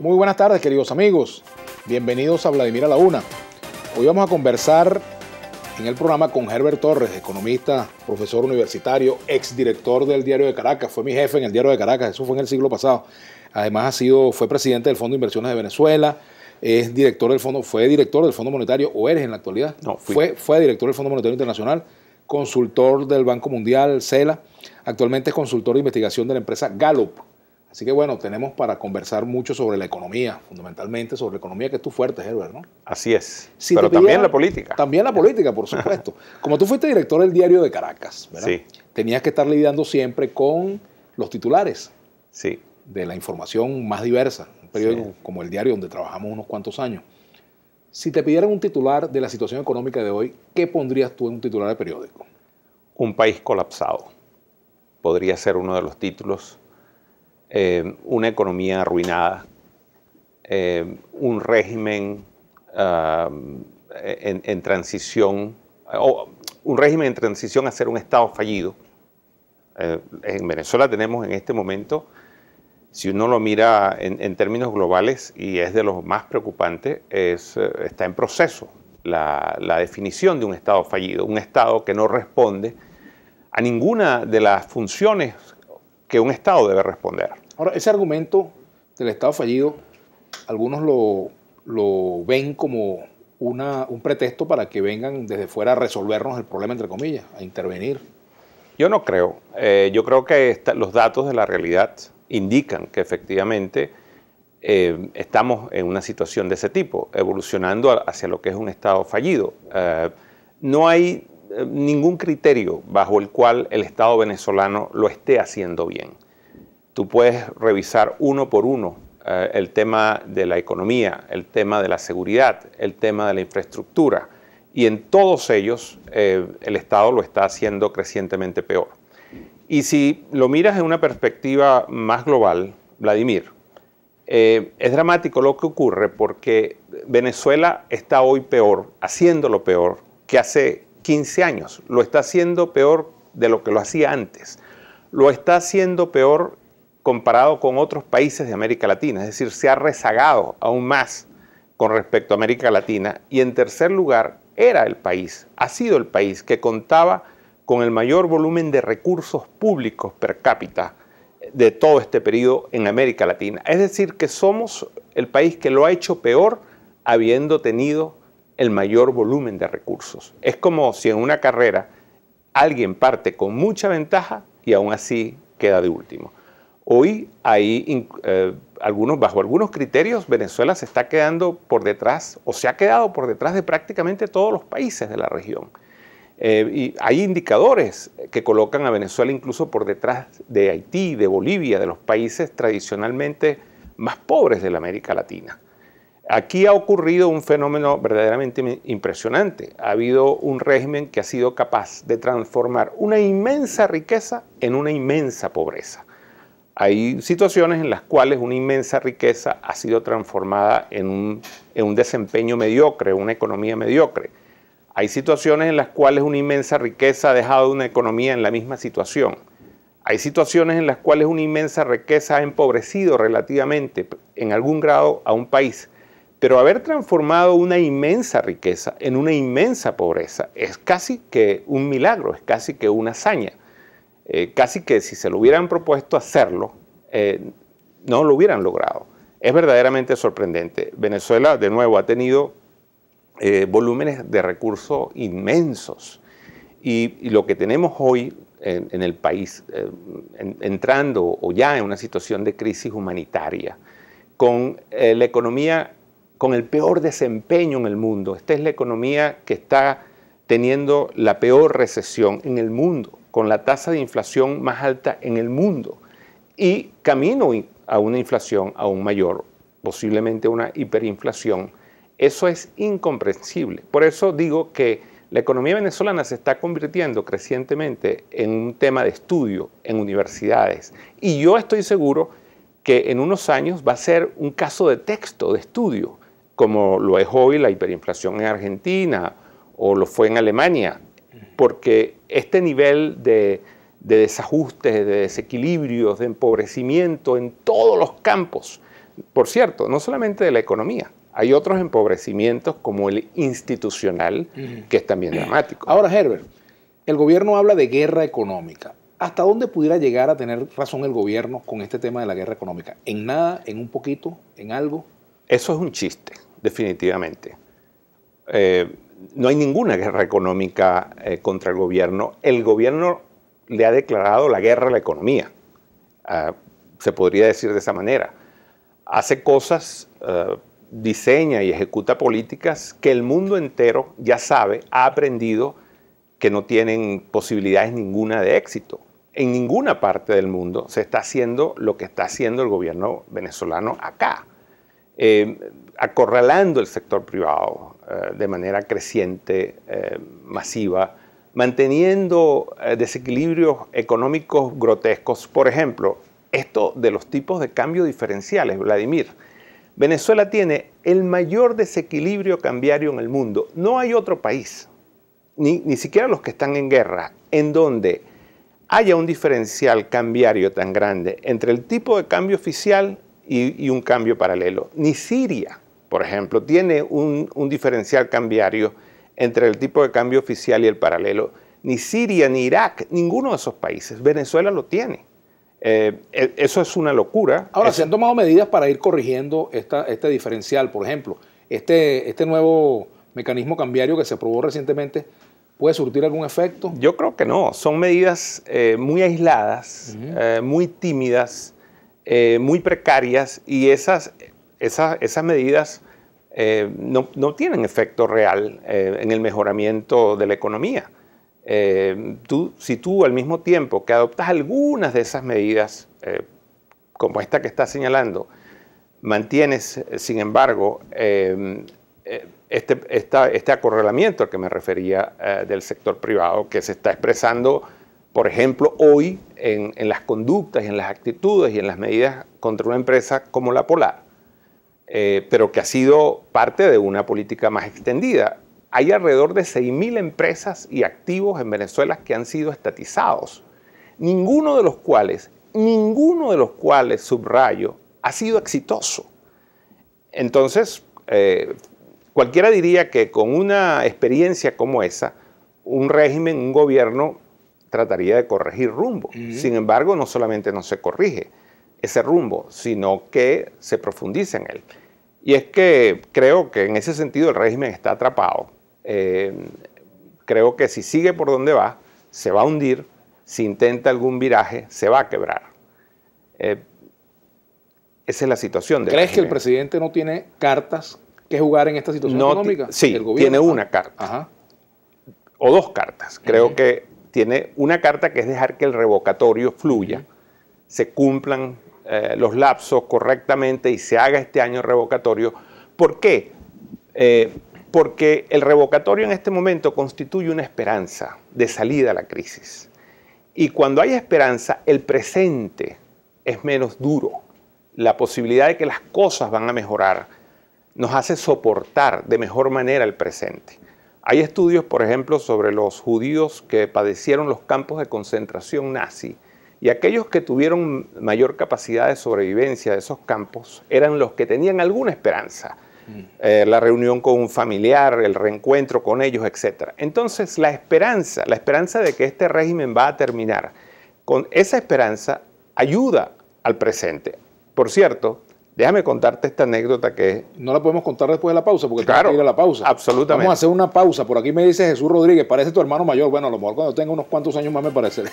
Muy buenas tardes, queridos amigos. Bienvenidos a Vladimir a la Una. Hoy vamos a conversar en el programa con Herbert Torres, economista, profesor universitario, exdirector del Diario de Caracas. Fue mi jefe en el Diario de Caracas, eso fue en el siglo pasado. Además fue presidente del Fondo de Inversiones de Venezuela, es director del Fondo, fue director del Fondo Monetario, o eres en la actualidad. No, fui. Fue director del Fondo Monetario Internacional, consultor del Banco Mundial, CELA. Actualmente es consultor de investigación de la empresa Gallup. Así que bueno, tenemos para conversar mucho sobre la economía, fundamentalmente sobre la economía, que es tu fuerte, Herbert, ¿no? Así es, pero también la política. También la política, por supuesto. Como tú fuiste director del Diario de Caracas, ¿verdad? Sí. Tenías que estar lidiando siempre con los titulares. Sí. De la información más diversa, un periódico como el Diario, donde trabajamos unos cuantos años. Si te pidieran un titular de la situación económica de hoy, ¿qué pondrías tú en un titular de periódico? Un país colapsado. Podría ser uno de los títulos. Una economía arruinada. Un régimen en transición, o un régimen en transición a ser un Estado fallido. En Venezuela tenemos en este momento, si uno lo mira en términos globales, y es de los más preocupantes, está en proceso la definición de un Estado fallido, un Estado que no responde a ninguna de las funciones que un Estado debe responder. Ahora, ese argumento del Estado fallido, algunos lo ven como un pretexto para que vengan desde fuera a resolvernos el problema, entre comillas, a intervenir. Yo no creo. Yo creo que los datos de la realidad indican que efectivamente estamos en una situación de ese tipo, evolucionando hacia lo que es un Estado fallido. No hay ningún criterio bajo el cual el Estado venezolano lo esté haciendo bien. Tú puedes revisar uno por uno el tema de la economía, el tema de la seguridad, el tema de la infraestructura, y en todos ellos el Estado lo está haciendo crecientemente peor. Y si lo miras en una perspectiva más global, Vladimir, es dramático lo que ocurre porque Venezuela está hoy peor, haciéndolo peor que hace 15 años. Lo está haciendo peor de lo que lo hacía antes. Lo está haciendo peor comparado con otros países de América Latina. Es decir, se ha rezagado aún más con respecto a América Latina. Y en tercer lugar, ha sido el país que contaba con el mayor volumen de recursos públicos per cápita de todo este periodo en América Latina. Es decir, que somos el país que lo ha hecho peor habiendo tenido el mayor volumen de recursos. Es como si en una carrera alguien parte con mucha ventaja y aún así queda de último. Hoy, bajo algunos criterios, Venezuela se está quedando por detrás, o se ha quedado por detrás de prácticamente todos los países de la región. Y hay indicadores que colocan a Venezuela incluso por detrás de Haití, de Bolivia, de los países tradicionalmente más pobres de la América Latina. Aquí ha ocurrido un fenómeno verdaderamente impresionante. Ha habido un régimen que ha sido capaz de transformar una inmensa riqueza en una inmensa pobreza. Hay situaciones en las cuales una inmensa riqueza ha sido transformada en un desempeño mediocre, una economía mediocre. Hay situaciones en las cuales una inmensa riqueza ha dejado una economía en la misma situación. Hay situaciones en las cuales una inmensa riqueza ha empobrecido relativamente, en algún grado, a un país. Pero haber transformado una inmensa riqueza en una inmensa pobreza es casi que un milagro, es casi que una hazaña. Casi que si se lo hubieran propuesto hacerlo, no lo hubieran logrado. Es verdaderamente sorprendente. Venezuela, de nuevo, ha tenido volúmenes de recursos inmensos. Y lo que tenemos hoy en el país, entrando o ya en una situación de crisis humanitaria, con la economía con el peor desempeño en el mundo. Esta es la economía que está teniendo la peor recesión en el mundo, con la tasa de inflación más alta en el mundo y camino a una inflación aún mayor, posiblemente una hiperinflación. Eso es incomprensible. Por eso digo que la economía venezolana se está convirtiendo crecientemente en un tema de estudio en universidades. Y yo estoy seguro que en unos años va a ser un caso de texto, de estudio, como lo es hoy la hiperinflación en Argentina o lo fue en Alemania, porque este nivel de desajustes, de desequilibrios, de empobrecimiento en todos los campos Por cierto, no solamente de la economía, hay otros empobrecimientos como el institucional, que es también dramático. Ahora, Herbert, el gobierno habla de guerra económica. ¿Hasta dónde pudiera llegar a tener razón el gobierno con este tema de la guerra económica? ¿En nada? ¿En un poquito? ¿En algo? Eso es un chiste, definitivamente. No hay ninguna guerra económica contra el gobierno. El gobierno le ha declarado la guerra a la economía. Se podría decir de esa manera. Hace cosas, diseña y ejecuta políticas que el mundo entero ya sabe, ha aprendido que no tienen posibilidades ninguna de éxito. En ninguna parte del mundo se está haciendo lo que está haciendo el gobierno venezolano acá, acorralando el sector privado de manera creciente, masiva, manteniendo desequilibrios económicos grotescos. Por ejemplo, esto de los tipos de cambio diferenciales, Vladimir. Venezuela tiene el mayor desequilibrio cambiario en el mundo. No hay otro país, ni siquiera los que están en guerra, en donde haya un diferencial cambiario tan grande entre el tipo de cambio oficial y un cambio paralelo. Ni Siria, por ejemplo, tiene un diferencial cambiario entre el tipo de cambio oficial y el paralelo. Ni Siria, ni Irak, ninguno de esos países. Venezuela lo tiene. Eso es una locura. Ahora, se han tomado medidas para ir corrigiendo este diferencial. Por ejemplo, este nuevo mecanismo cambiario que se aprobó recientemente, ¿puede surtir algún efecto? Yo creo que no. Son medidas muy aisladas, muy tímidas, muy precarias, y esas medidas no tienen efecto real en el mejoramiento de la economía. Si tú al mismo tiempo que adoptas algunas de esas medidas, como esta que estás señalando, mantienes, sin embargo, este acorralamiento al que me refería del sector privado, que se está expresando, por ejemplo, hoy en las conductas y en las actitudes y en las medidas contra una empresa como la Polar, pero que ha sido parte de una política más extendida. Hay alrededor de 6.000 empresas y activos en Venezuela que han sido estatizados, ninguno de los cuales, subrayo, ha sido exitoso. Entonces, cualquiera diría que con una experiencia como esa, un régimen, un gobierno, trataría de corregir rumbo. Sin embargo, no solamente no se corrige ese rumbo, sino que se profundiza en él. Y es que creo que en ese sentido el régimen está atrapado. Creo que si sigue por donde va, se va a hundir. Si intenta algún viraje, se va a quebrar. Esa es la situación. ¿Crees que el presidente no tiene cartas que jugar en esta situación económica? Sí, tiene una carta. O dos cartas. Creo que tiene una carta que es dejar que el revocatorio fluya, se cumplan los lapsos correctamente y se haga este año revocatorio. ¿Por qué? Porque el revocatorio en este momento constituye una esperanza de salida a la crisis. Y cuando hay esperanza, el presente es menos duro. La posibilidad de que las cosas van a mejorar nos hace soportar de mejor manera el presente. Hay estudios, por ejemplo, sobre los judíos que padecieron los campos de concentración nazi, y aquellos que tuvieron mayor capacidad de sobrevivencia de esos campos eran los que tenían alguna esperanza. La reunión con un familiar, el reencuentro con ellos, etc. Entonces, la esperanza de que este régimen va a terminar, con esa esperanza ayuda al presente. Por cierto, déjame contarte esta anécdota que... No la podemos contar después de la pausa, porque claro, tengo que ir a la pausa. Absolutamente. Vamos a hacer una pausa. Por aquí me dice Jesús Rodríguez, parece tu hermano mayor. Bueno, a lo mejor cuando tenga unos cuantos años más me parecerá.